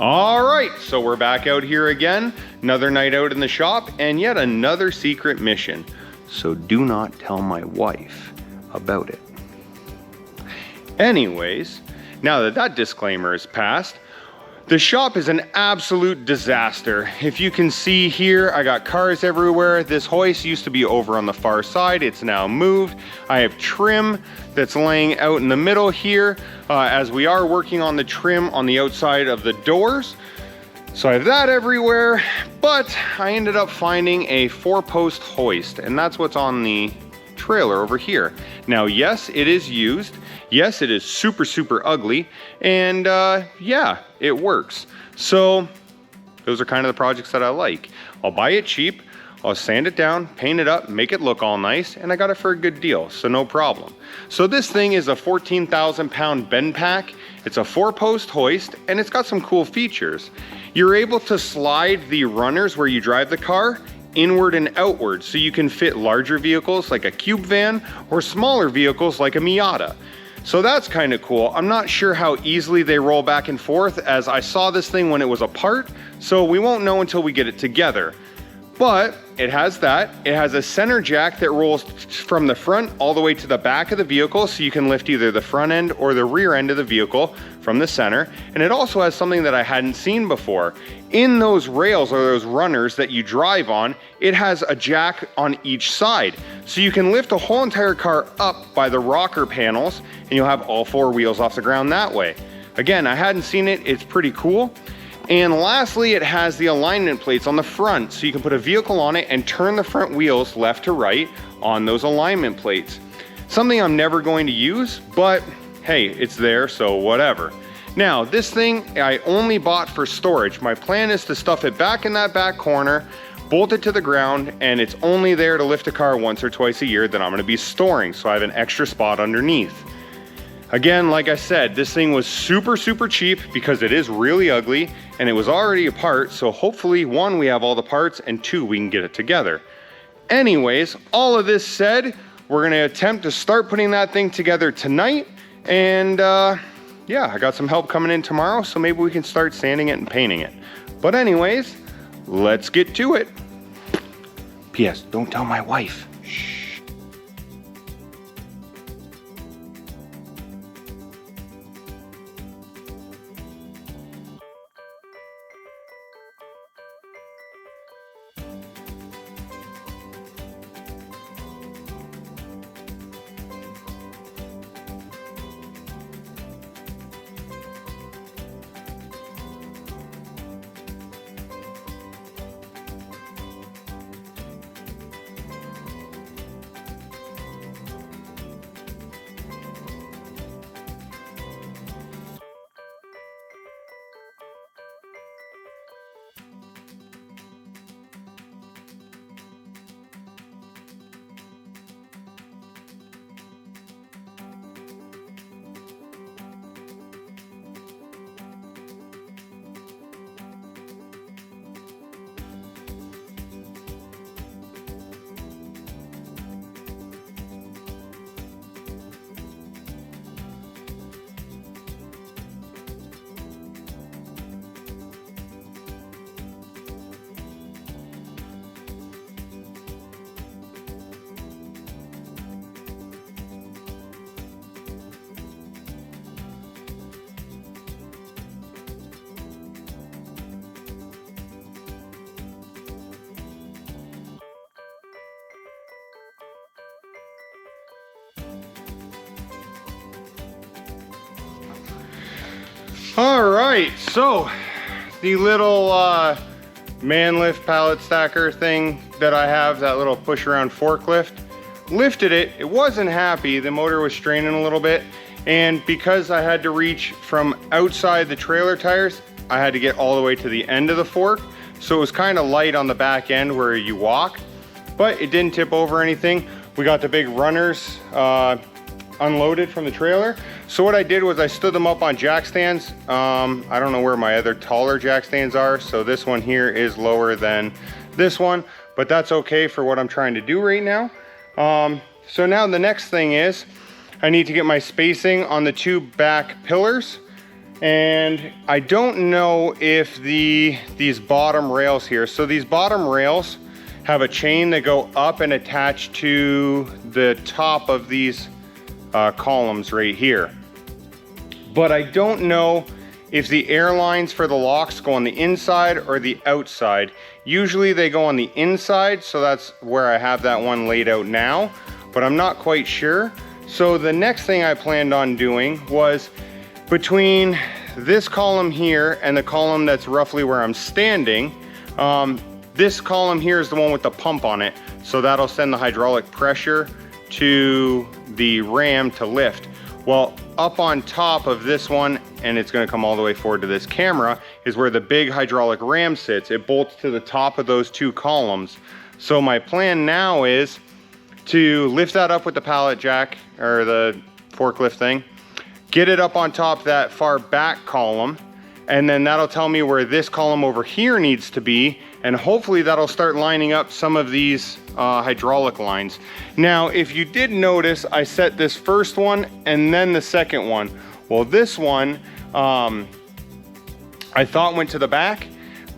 All right, so we're back out here again, another night out in the shop, and yet another secret mission. So do not tell my wife about it. Anyways, now that that disclaimer is passed, the shop is an absolute disaster. If you can see here, I got cars everywhere. This hoist used to be over on the far side. It's now moved. I have trim that's laying out in the middle here as we are working on the trim on the outside of the doors. So I have that everywhere, but I ended up finding a 4-post hoist, and that's what's on the trailer over here. Now, yes, it is used. Yes, it is super ugly, and yeah, it works. So those are kind of the projects that I like. I'll buy it cheap, I'll sand it down, paint it up, make it look all nice, and I got it for a good deal, so no problem. So this thing is a 14,000 pound bend pack. It's a 4-post hoist, and it's got some cool features. You're able to slide the runners where you drive the car inward and outward, so you can fit larger vehicles like a cube van or smaller vehicles like a Miata. So that's kind of cool. I'm not sure how easily they roll back and forth, as I saw this thing when it was apart, so we won't know until we get it together. But it has that. It has a center jack that rolls from the front all the way to the back of the vehicle, so you can lift either the front end or the rear end of the vehicle from the center. And it also has something that I hadn't seen before. In those rails or those runners that you drive on, it has a jack on each side. So you can lift a whole entire car up by the rocker panels, and you'll have all 4 wheels off the ground that way. Again, I hadn't seen it. It's pretty cool. And lastly, it has the alignment plates on the front, so you can put a vehicle on it and turn the front wheels left to right on those alignment plates. Something I'm never going to use, but hey, it's there, so whatever. Now, this thing I only bought for storage. My plan is to stuff it back in that back corner, bolt it to the ground, and it's only there to lift a car once or twice a year that I'm gonna be storing, so I have an extra spot underneath. Again, like I said, this thing was super cheap because it is really ugly, and it was already apart, so hopefully 1, we have all the parts, and 2, we can get it together. Anyways, all of this said, we're gonna attempt to start putting that thing together tonight, and yeah, I got some help coming in tomorrow, so maybe we can start sanding it and painting it. But anyways, let's get to it. P.S. Don't tell my wife. Shh. All right, so the little man lift pallet stacker thing that I have, that little push around forklift, lifted it. It wasn't happy. The motor was straining a little bit, and because I had to reach from outside the trailer tires, I had to get all the way to the end of the fork, so it was kind of light on the back end where you walk, but it didn't tip over anything. We got the big runners unloaded from the trailer. So what I did was I stood them up on jack stands. I don't know where my other taller jack stands are, so this one here is lower than this one, but that's okay for what I'm trying to do right now. So now the next thing is I need to get my spacing on the 2 back pillars, And I don't know if these bottom rails here, so these bottom rails have a chain that go up and attach to the top of these columns right here. But I don't know if the air lines for the locks go on the inside or the outside. Usually they go on the inside, so that's where I have that one laid out now, but I'm not quite sure. So the next thing I planned on doing was between this column here and the column that's roughly where I'm standing, this column here is the one with the pump on it. So that'll send the hydraulic pressure to the ram to lift. Well, up on top of this one, and it's gonna come all the way forward to this camera, is where the big hydraulic ram sits. It bolts to the top of those two columns. So my plan now is to lift that up with the pallet jack, or the forklift thing, get it up on top that far back column, and then that'll tell me where this column over here needs to be, and hopefully that'll start lining up some of these hydraulic lines. Now, if you did notice, I set this first one and then the second one. Well, this one, I thought went to the back,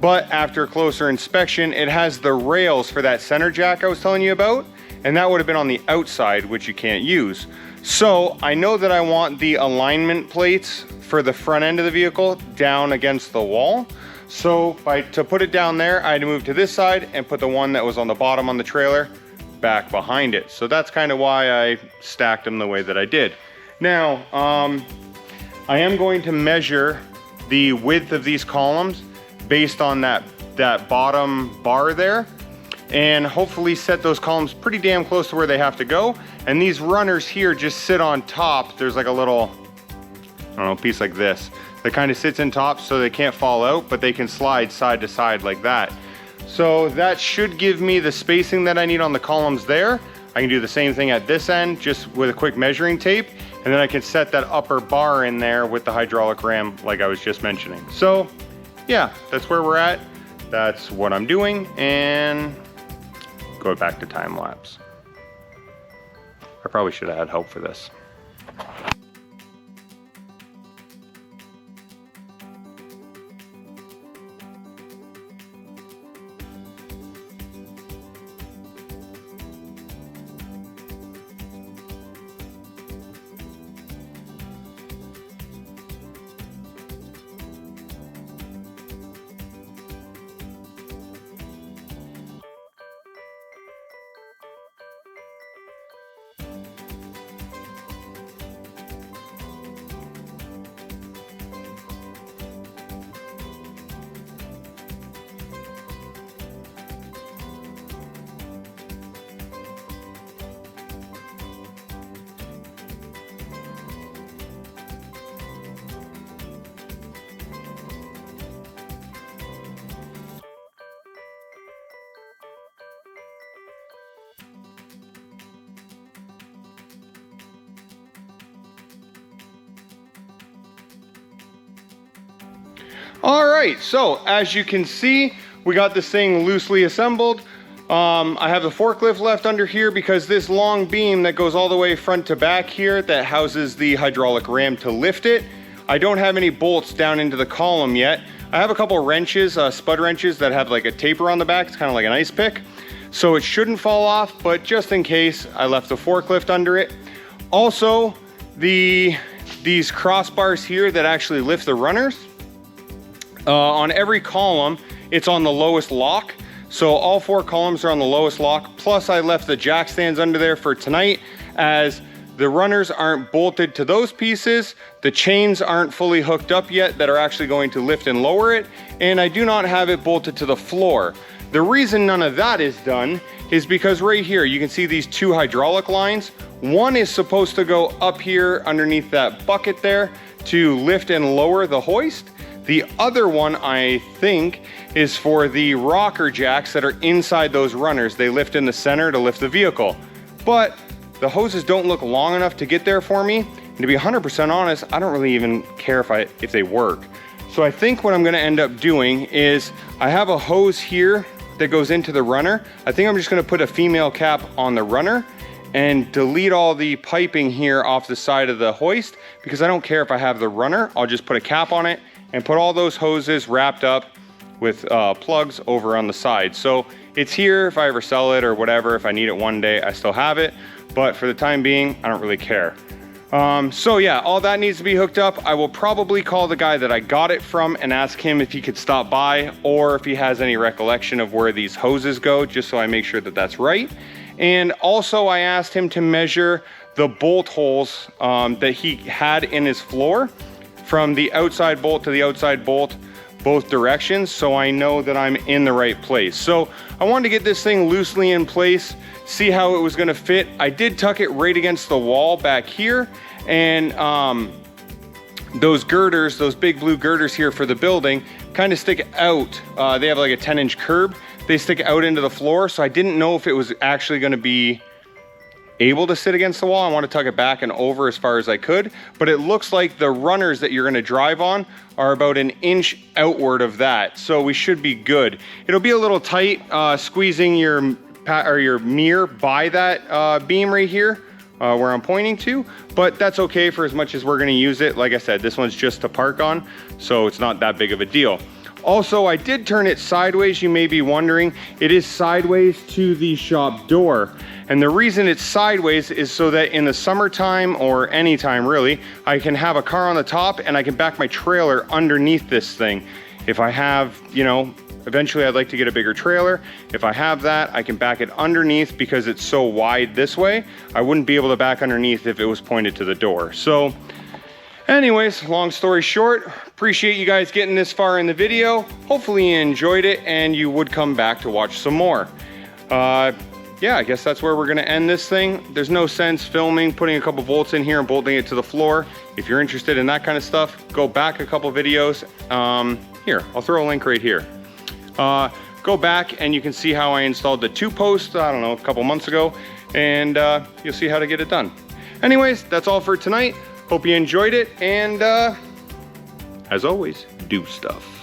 but after closer inspection, it has the rails for that center jack I was telling you about, and that would have been on the outside, which you can't use. So I know that I want the alignment plates for the front end of the vehicle down against the wall. So to put it down there, I had to move to this side and put the one that was on the bottom on the trailer back behind it. So that's kind of why I stacked them the way that I did. Now, I am going to measure the width of these columns based on that bottom bar there, and hopefully set those columns pretty damn close to where they have to go. And these runners here just sit on top. There's like a little, I don't know, piece like this that kind of sits in top so they can't fall out, but they can slide side to side like that. So that should give me the spacing that I need on the columns there. I can do the same thing at this end, just with a quick measuring tape, and then I can set that upper bar in there with the hydraulic ram like I was just mentioning. So yeah, that's where we're at. That's what I'm doing, and go back to time lapse. I probably should have had help for this. All right, so as you can see, we got this thing loosely assembled. I have the forklift left under here because this long beam that goes all the way front to back here that houses the hydraulic ram to lift it, I don't have any bolts down into the column yet. I have a couple wrenches, spud wrenches that have like a taper on the back. It's kind of like an ice pick. So it shouldn't fall off, but just in case, I left the forklift under it. Also, these crossbars here that actually lift the runners, on every column, it's on the lowest lock. So all 4 columns are on the lowest lock. Plus I left the jack stands under there for tonight, as the runners aren't bolted to those pieces. The chains aren't fully hooked up yet that are actually going to lift and lower it. And I do not have it bolted to the floor. The reason none of that is done is because right here, you can see these 2 hydraulic lines. One is supposed to go up here underneath that bucket there to lift and lower the hoist. The other one, I think, is for the rocker jacks that are inside those runners. They lift in the center to lift the vehicle. But the hoses don't look long enough to get there for me. And to be 100% honest, I don't really even care if they work. So I think what I'm gonna end up doing is, I have a hose here that goes into the runner. I think I'm just gonna put a female cap on the runner, and delete all the piping here off the side of the hoist, because I don't care if I have the runner. I'll just put a cap on it and put all those hoses wrapped up with plugs over on the side. So it's here if I ever sell it or whatever. If I need it one day, I still have it. But for the time being, I don't really care. So yeah, all that needs to be hooked up. I will probably call the guy that I got it from and ask him if he could stop by, or if he has any recollection of where these hoses go, just so I make sure that that's right. And also I asked him to measure the bolt holes that he had in his floor, from the outside bolt to the outside bolt, both directions, so I know that I'm in the right place. So I wanted to get this thing loosely in place, see how it was gonna fit. I did tuck it right against the wall back here, and those girders, those big blue girders here for the building, kind of stick out. They have like a 10-inch curb. They stick out into the floor, so I didn't know if it was actually gonna be able to sit against the wall. I want to tuck it back and over as far as I could, but it looks like the runners that you're going to drive on are about an inch outward of that, so we should be good. It'll be a little tight squeezing your mirror by that beam right here where I'm pointing to, but that's okay for as much as we're going to use it. Like I said, this one's just to park on, so it's not that big of a deal. Also, I did turn it sideways. You may be wondering, it is sideways to the shop door. And the reason it's sideways is so that in the summertime, or anytime really, I can have a car on the top and I can back my trailer underneath this thing. If I have, you know, eventually I'd like to get a bigger trailer. If I have that, I can back it underneath because it's so wide this way. I wouldn't be able to back underneath if it was pointed to the door. So anyways, long story short, appreciate you guys getting this far in the video. Hopefully you enjoyed it and you would come back to watch some more. Yeah, I guess that's where we're gonna end this thing. There's no sense filming, putting a couple bolts in here and bolting it to the floor. If you're interested in that kind of stuff, go back a couple videos. Here, I'll throw a link right here. Go back and you can see how I installed the 2-post, I don't know, a couple months ago, and you'll see how to get it done. Anyways, that's all for tonight. Hope you enjoyed it, and as always, do stuff.